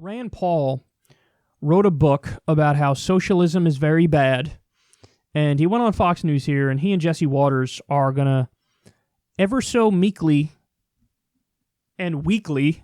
Rand Paul wrote a book about how socialism is very bad, and he went on Fox News here, and he and Jesse Waters are going to ever so meekly and weakly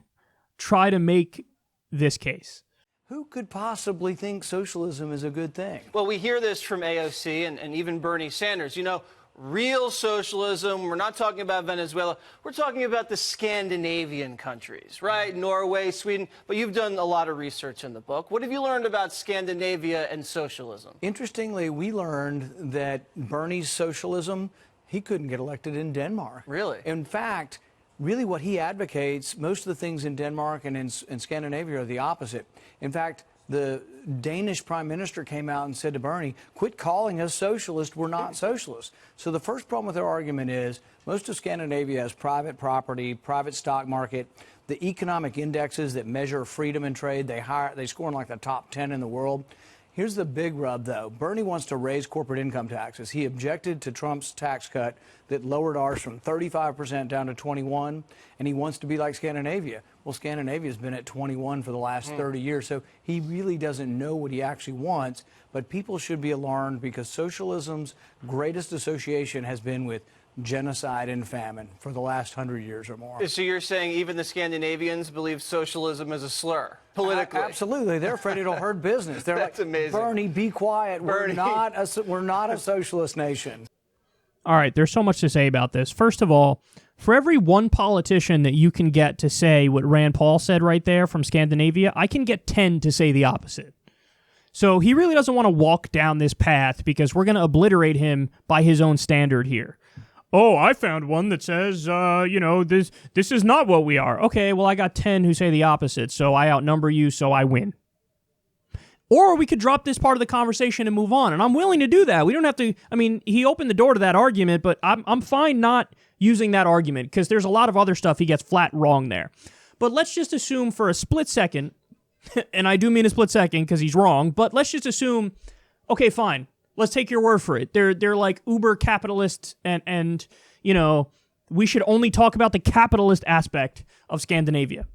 try to make this case. Who could possibly think socialism is a good thing? Well, we hear this from AOC and even Bernie Sanders. You know, real socialism, we're not talking about Venezuela, we're talking about the Scandinavian countries, right? Norway, Sweden. But you've done a lot of research in the book. What have you learned about Scandinavia and socialism? Interestingly, we learned that Bernie's socialism, he couldn't get elected in Denmark. Really? In fact, really what he advocates, most of the things in Denmark and in Scandinavia are the opposite. In fact, the Danish prime minister came out and said to Bernie, quit calling us socialist, we're not socialists. So the first problem with their argument is most of Scandinavia has private property, private stock market. The economic indexes that measure freedom and trade, they score in like the top 10 in the world. Here's the big rub, though. Bernie wants to raise corporate income taxes. He objected to Trump's tax cut that lowered ours from 35% down to 21%, and he wants to be like Scandinavia. Well, Scandinavia's been at 21 for the last 30 years, so he really doesn't know what he actually wants. But people should be alarmed because socialism's greatest association has been with genocide and famine for the last 100 years or more. So you're saying even the Scandinavians believe socialism is a slur, politically? Absolutely. They're afraid it'll hurt business. They're That's like, amazing. Bernie, be quiet. Bernie. We're not a socialist nation. All right, there's so much to say about this. First of all, for every one politician that you can get to say what Rand Paul said right there from Scandinavia, I can get 10 to say the opposite. So he really doesn't want to walk down this path because we're going to obliterate him by his own standard here. Oh, I found one that says, this is not what we are. Okay, well, I got 10 who say the opposite, so I outnumber you, so I win. Or we could drop this part of the conversation and move on, and I'm willing to do that. We don't have to, he opened the door to that argument, but I'm fine not using that argument because there's a lot of other stuff he gets flat wrong there. But let's just assume for a split second, and I do mean a split second because he's wrong, but let's just assume, okay, fine. Let's take your word for it. They're like uber capitalists and we should only talk about the capitalist aspect of Scandinavia.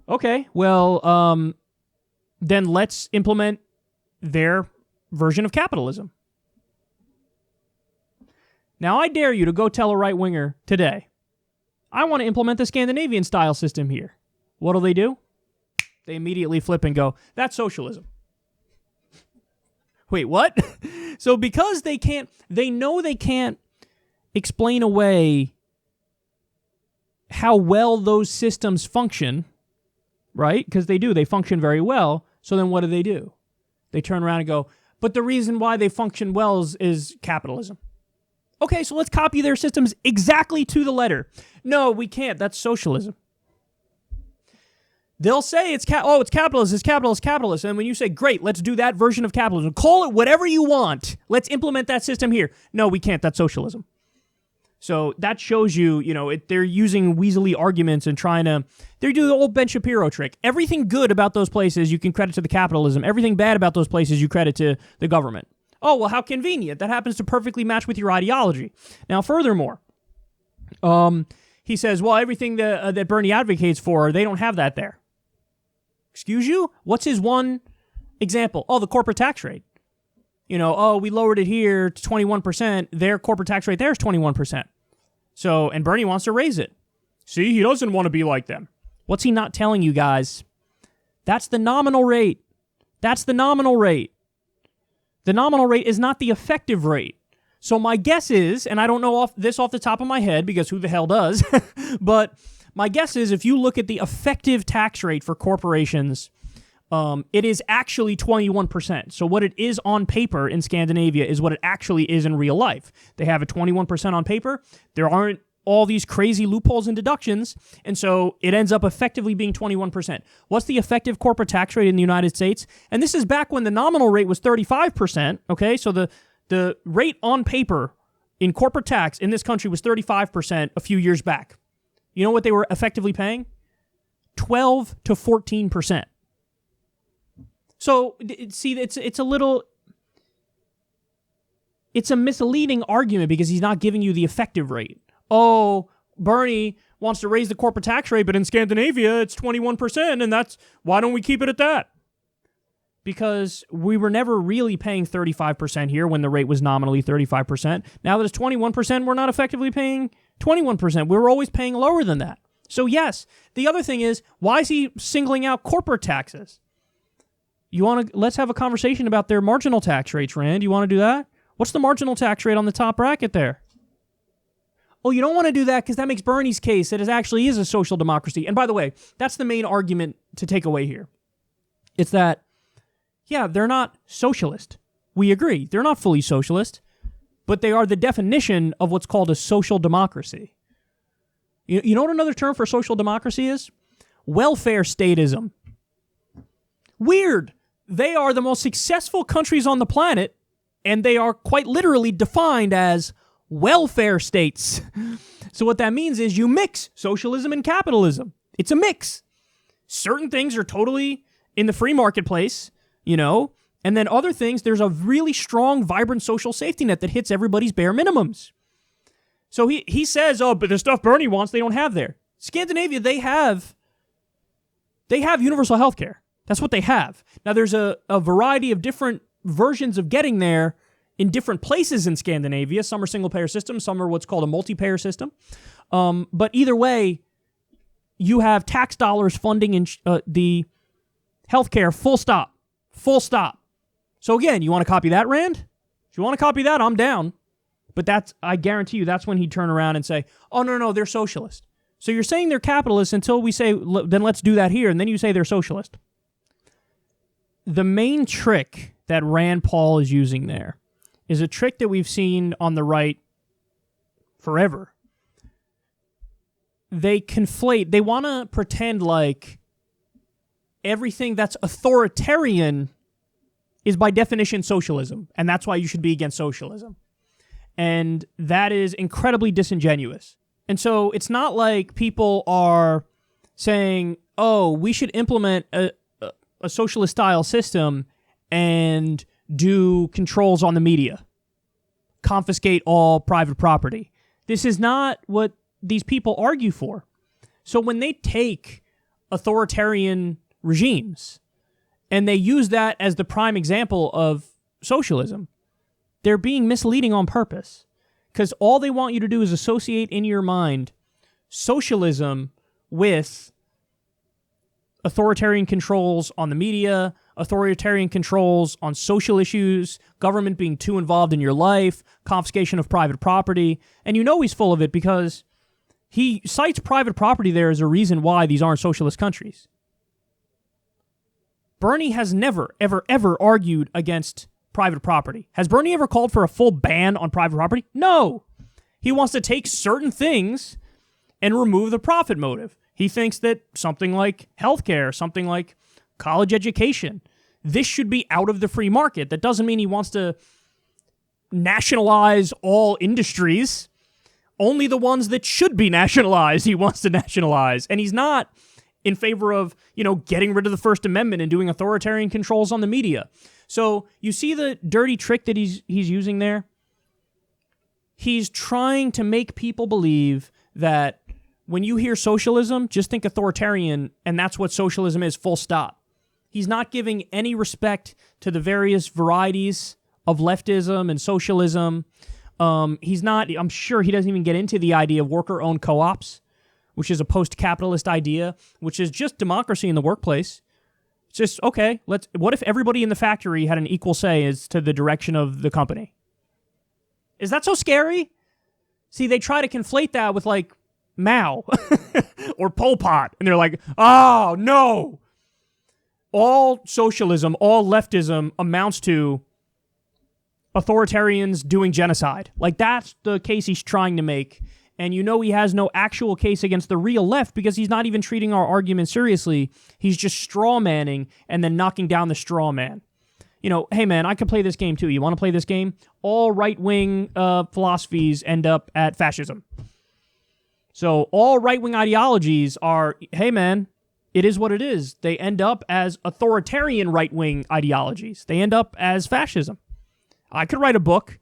Okay, well, then let's implement their version of capitalism. Now, I dare you to go tell a right-winger today, I want to implement the Scandinavian-style system here. What'll they do? They immediately flip and go, that's socialism. Wait, what? So because they know they can't explain away how well those systems function, right? Because they function very well. So then what do? They turn around and go, but the reason why they function well is capitalism. Okay, so let's copy their systems exactly to the letter. No, we can't. That's socialism. They'll say it's capitalist. And when you say, great, let's do that version of capitalism. Call it whatever you want. Let's implement that system here. No, we can't. That's socialism. So that shows you, they're using weaselly arguments and they're doing the old Ben Shapiro trick. Everything good about those places you can credit to the capitalism. Everything bad about those places you credit to the government. Oh, well, how convenient. That happens to perfectly match with your ideology. Now, furthermore, he says, well, everything that Bernie advocates for, they don't have that there. Excuse you? What's his one example? Oh, the corporate tax rate. We lowered it here to 21%. Their corporate tax rate there is 21%. So, and Bernie wants to raise it. See, he doesn't want to be like them. What's he not telling you guys? That's the nominal rate. The nominal rate is not the effective rate. So my guess is, and I don't know off the top of my head because who the hell does, but my guess is if you look at the effective tax rate for corporations, it is actually 21%. So what it is on paper in Scandinavia is what it actually is in real life. They have a 21% on paper. There aren't all these crazy loopholes and deductions, and so it ends up effectively being 21%. What's the effective corporate tax rate in the United States? And this is back when the nominal rate was 35%, okay? So the rate on paper in corporate tax in this country was 35% a few years back. You know what they were effectively paying? 12 to 14%. So, see, it's a misleading argument because he's not giving you the effective rate. Oh, Bernie wants to raise the corporate tax rate, but in Scandinavia it's 21%, and why don't we keep it at that? Because we were never really paying 35% here when the rate was nominally 35%. Now that it's 21%, we're not effectively paying 21%. We were always paying lower than that. So yes, the other thing is, why is he singling out corporate taxes? Let's have a conversation about their marginal tax rates, Rand. You want to do that? What's the marginal tax rate on the top bracket there? Oh, you don't want to do that because that makes Bernie's case that it actually is a social democracy. And by the way, that's the main argument to take away here. It's that, yeah, they're not socialist. We agree. They're not fully socialist, but they are the definition of what's called a social democracy. You know what another term for social democracy is? Welfare statism. Weird. They are the most successful countries on the planet, and they are quite literally defined as welfare states. So what that means is you mix socialism and capitalism. It's a mix. Certain things are totally in the free marketplace, and then other things, there's a really strong, vibrant social safety net that hits everybody's bare minimums. So he says, oh, but the stuff Bernie wants, they don't have there. Scandinavia, they have universal health care. That's what they have. Now, there's a variety of different versions of getting there in different places in Scandinavia. Some are single-payer systems. Some are what's called a multi-payer system. But either way, you have tax dollars funding the healthcare, full stop. Full stop. So again, you want to copy that, Rand? If you want to copy that, I'm down. But I guarantee you, that's when he'd turn around and say, oh, no, they're socialist. So you're saying they're capitalist until we say, then let's do that here, and then you say they're socialist. The main trick that Rand Paul is using there is a trick that we've seen on the right forever. They conflate, they want to pretend like everything that's authoritarian is by definition socialism, and that's why you should be against socialism. And that is incredibly disingenuous. And so it's not like people are saying, oh, we should implement a socialist-style system and do controls on the media, confiscate all private property. This is not what these people argue for. So when they take authoritarian regimes and they use that as the prime example of socialism, they're being misleading on purpose, because all they want you to do is associate in your mind socialism with authoritarian controls on the media, authoritarian controls on social issues, government being too involved in your life, confiscation of private property. And he's full of it because he cites private property there as a reason why these aren't socialist countries. Bernie has never, ever, ever argued against private property. Has Bernie ever called for a full ban on private property? No. He wants to take certain things and remove the profit motive. He thinks that something like healthcare, something like college education, this should be out of the free market. That doesn't mean he wants to nationalize all industries. Only the ones that should be nationalized he wants to nationalize. And he's not in favor of, getting rid of the First Amendment and doing authoritarian controls on the media. So you see the dirty trick that he's using there? He's trying to make people believe that when you hear socialism, just think authoritarian, and that's what socialism is, full stop. He's not giving any respect to the various varieties of leftism and socialism. I'm sure he doesn't even get into the idea of worker-owned co-ops, which is a post-capitalist idea, which is just democracy in the workplace. It's just, okay, what if everybody in the factory had an equal say as to the direction of the company? Is that so scary? See, they try to conflate that with, like, Mao or Pol Pot, and they're like, oh, no. All socialism, all leftism amounts to authoritarians doing genocide. Like, that's the case he's trying to make. And he has no actual case against the real left because he's not even treating our argument seriously. He's just straw manning and then knocking down the straw man. Hey man, I could play this game too. You want to play this game? All right-wing philosophies end up at fascism. So all right-wing ideologies are, hey man, it is what it is. They end up as authoritarian right-wing ideologies. They end up as fascism. I could write a book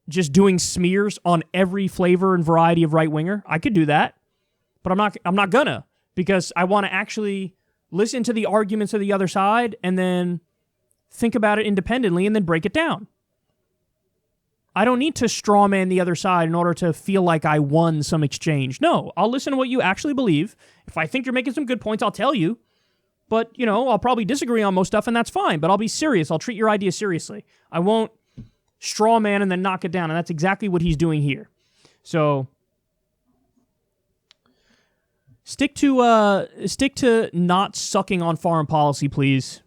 just doing smears on every flavor and variety of right-winger. I could do that, but I'm not gonna, because I want to actually listen to the arguments of the other side and then think about it independently and then break it down. I don't need to straw man the other side in order to feel like I won some exchange. No, I'll listen to what you actually believe. If I think you're making some good points, I'll tell you. But, I'll probably disagree on most stuff, and that's fine. But I'll be serious. I'll treat your idea seriously. I won't straw man and then knock it down, and that's exactly what he's doing here. So stick to not sucking on foreign policy, please.